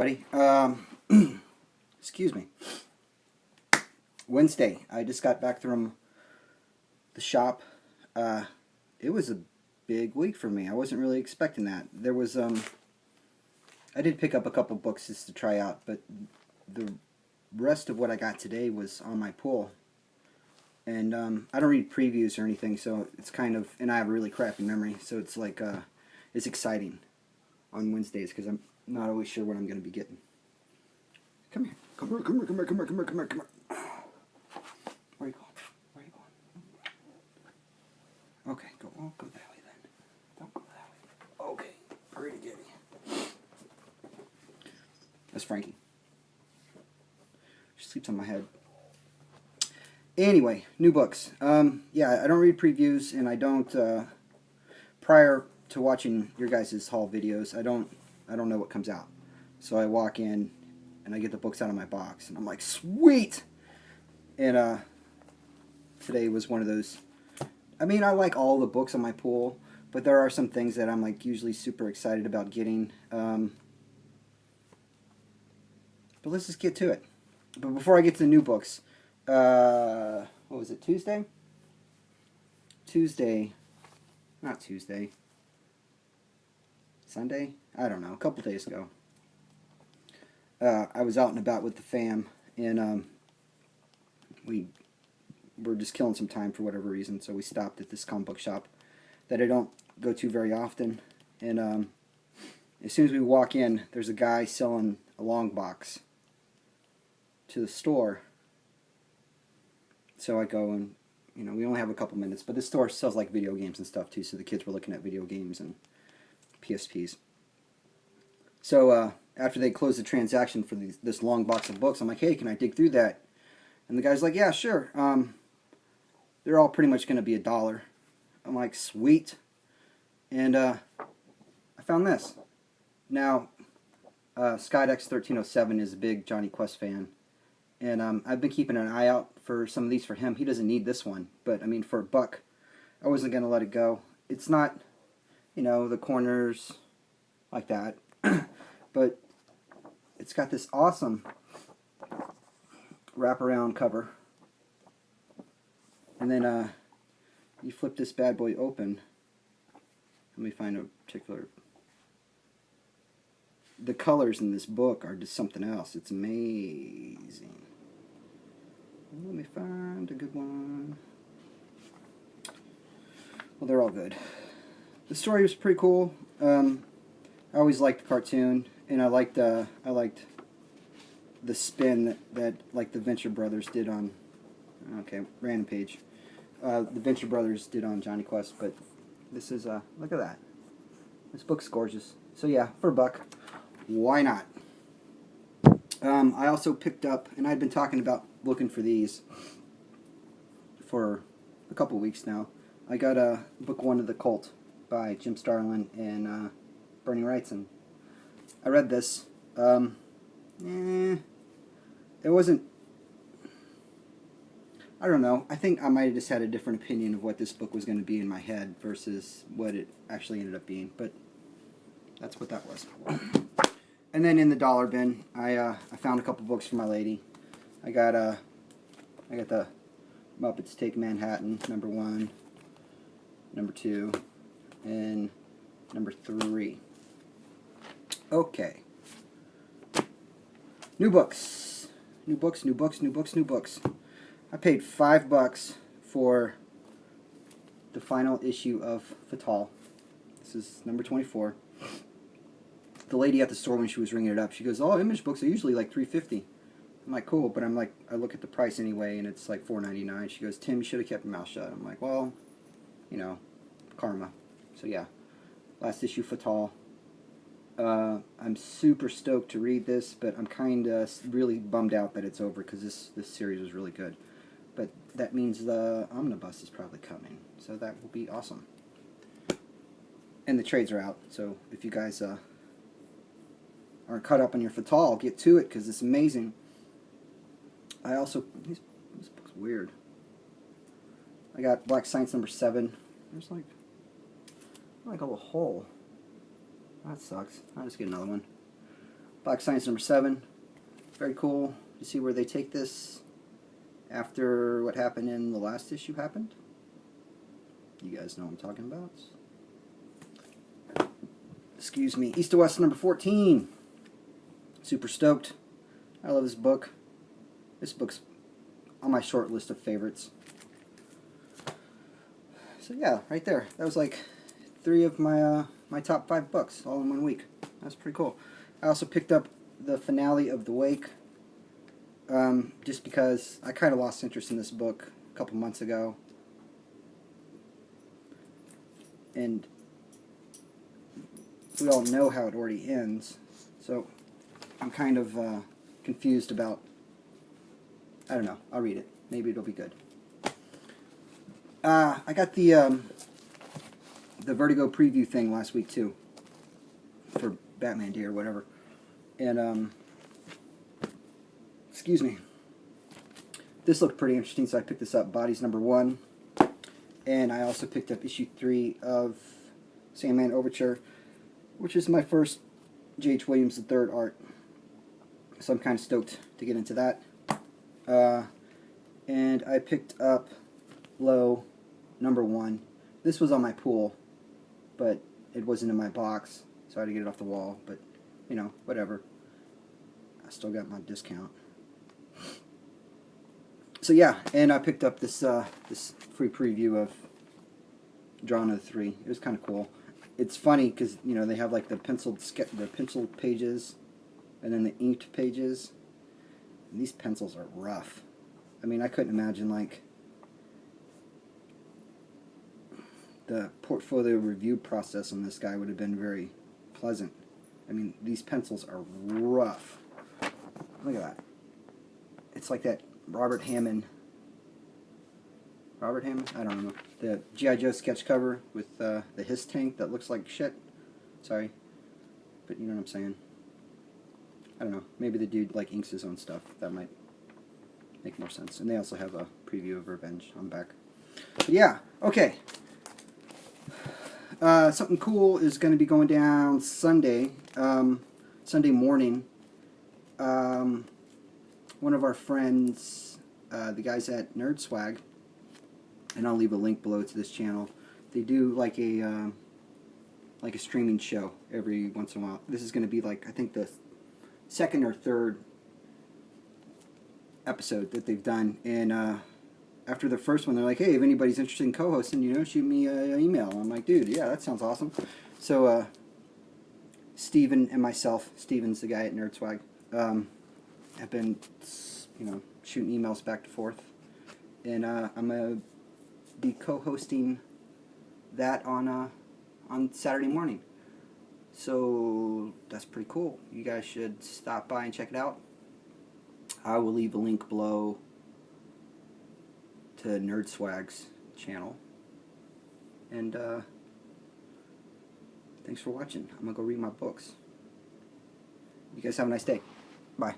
Buddy, excuse me. Wednesday, I just got back from the shop. It was a big week for me. I wasn't really expecting that. There was, I did pick up a couple books just to try out, but the rest of what I got today was on my pull. And I don't read previews or anything, so it's kind of, and I have a really crappy memory, so it's like, it's exciting on Wednesdays because I'm not always sure what I'm going to be getting. Come here. Come here, come here, come here, come here, come here, come here, come here. Where are you going? Where are you going? Okay, go that way then. Don't go that way. Okay, pretty giddy. That's Frankie. She sleeps on my head. Anyway, new books. Yeah, I don't read previews, and I don't, prior to watching your guys' haul videos, I don't know what comes out. So I walk in, and I get the books out of my box, and I'm like, sweet! And, today was one of those. I mean, I like all the books on my pool, but there are some things that I'm, like, usually super excited about getting. But let's just get to it. But before I get to the new books, what was it, Tuesday? Not Tuesday. Sunday? I don't know, a couple days ago. I was out and about with the fam, and we were just killing some time for whatever reason, so we stopped at this comic book shop that I don't go to very often. And as soon as we walk in, there's a guy selling a long box to the store. So I go and, you know, we only have a couple minutes, but this store sells like video games and stuff too, so the kids were looking at video games and PSPs. So after they closed the transaction for this long box of books, I'm like, hey, can I dig through that? And the guy's like, yeah, sure. They're all pretty much going to be $1. I'm like, sweet. And I found this. Now, Skydex1307 is a big Johnny Quest fan. And I've been keeping an eye out for some of these for him. He doesn't need this one. But, I mean, for $1, I wasn't going to let it go. It's not, you know, the corners like that. But it's got this awesome wraparound cover. And then you flip this bad boy open. Let me find a particular. The colors in this book are just something else. It's amazing. Let me find a good one. Well, they're all good. The story was pretty cool. I always liked the cartoon, and I liked the spin that like the Venture Brothers did on. Okay, random page. The Venture Brothers did on Johnny Quest, but this is look at that. This book's gorgeous. So yeah, for $1, why not? I also picked up, and I'd been talking about looking for these for a couple weeks now. I got book 1 of The Cult by Jim Starlin and Bernie Wrightson. I read this. It wasn't. I don't know. I think I might have just had a different opinion of what this book was going to be in my head versus what it actually ended up being. But that's what that was. And then in the dollar bin, I found a couple books for my lady. I got the Muppets Take Manhattan, number 1, number 2, and number 3. Okay. New books. New books, new books, new books, new books. I paid $5 for the final issue of Fatal. This is number 24. The lady at the store, when she was ringing it up, she goes, oh, Image books are usually like $3.50. I'm like, cool, but I'm like, I look at the price anyway, and it's like $4.99. She goes, Tim, you should have kept your mouth shut. I'm like, well, you know, karma. So yeah, last issue, Fatal. I'm super stoked to read this, but I'm kind of really bummed out that it's over because this series was really good. But that means the omnibus is probably coming, so that will be awesome. And the trades are out, so if you guys aren't caught up on your Fatal, get to it because it's amazing. I also, this book's weird. I got Black Science number 7. There's like a little hole. That sucks. I'll just get another one. Black Science number 7. Very cool to see where they take this after what happened in the last issue happened. You guys know what I'm talking about. Excuse me. East to West number 14. Super stoked. I love this book. This book's on my short list of favorites. So yeah, right there. That was like 3 of my my top 5 books all in 1 week. That's pretty cool. I also picked up the finale of The Wake, just because I kind of lost interest in this book a couple months ago, and we all know how it already ends, so I'm kind of confused about, I don't know, I'll read it. Maybe it'll be good. I got the Vertigo preview thing last week too, for Batman Day or whatever, and excuse me, this looked pretty interesting, so I picked this up. Bodies number 1, and I also picked up issue 3 of Sandman Overture, which is my first J.H. Williams III art, so I'm kind of stoked to get into that. And I picked up Low number 1. This was on my pool, but it wasn't in my box, so I had to get it off the wall, but, you know, whatever. I still got my discount. So yeah, and I picked up this this free preview of Drawn of the 3. It was kind of cool. It's funny because, you know, they have like the penciled pages and then the inked pages. And these pencils are rough. I mean, I couldn't imagine like the portfolio review process on this guy would have been very pleasant. I mean, these pencils are rough. Look at that. It's like that Robert Hammond? I don't know. The G.I. Joe sketch cover with the Hiss tank that looks like shit. Sorry. But you know what I'm saying. I don't know. Maybe the dude like inks his own stuff. That might make more sense. And they also have a preview of Revenge on the back. But yeah. Okay. Something cool is going to be going down Sunday. Sunday morning. One of our friends, the guys at Nerd Swag, and I'll leave a link below to this channel. They do like a streaming show every once in a while. This is going to be like, I think, the second or third episode that they've done. And after the first one, they're like, "Hey, if anybody's interested in co-hosting, you know, shoot me an email." I'm like, "Dude, yeah, that sounds awesome." So Steven and myself, Steven's the guy at Nerd Swag, have been, you know, shooting emails back and forth, and I'm gonna be co-hosting that on Saturday morning. So that's pretty cool. You guys should stop by and check it out. I will leave a link below to Nerd Swag's channel. And thanks for watching. I'm gonna go read my books. You guys have a nice day. Bye.